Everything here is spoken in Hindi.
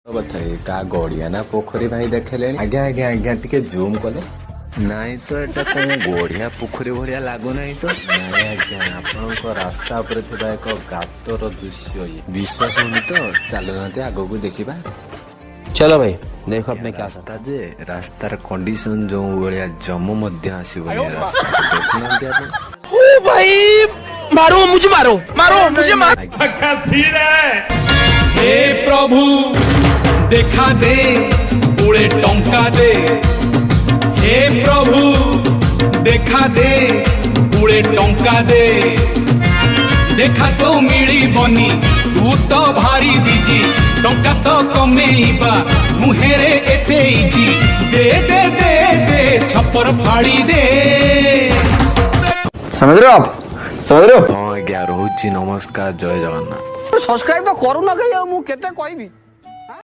बताइए का गड़िया ना पोखरी भाई देखेले आज्ञा आज्ञा आज्ञा टिके जूम कले नाई तो एटा कौन गड़िया पोखरी भरिया लागू नहीं तो नाई आज्ञा आपनक रास्ता ऊपर थिबा एक गातर दृश्य ये विश्वास होनी तो चलो ना आगो को देखिबा। चलो भाई देखो अपने क्या रास्ता जे रास्तार कंडीशन जो भलिया जम मध्य आसीबो ये रास्ता देखना दे आप ओ भाई मारो मुझे मारो हे प्रभु देखा दे पूरे टंका दे। हे प्रभु देखा दे पूरे टंका दे। देखा तो मिली बनी तू तो भारी बिजी टंका तो कमेइबा मुहेरे एते इजी दे दे दे दे छप्पर फाड़ी दे। समझ रहे हो आप समझ रहे हो। हाँ आज्ञा रोजी नमस्कार जय जगन्नाथ। सब्सक्राइब तो करू ना कहीं मु केते कहबी।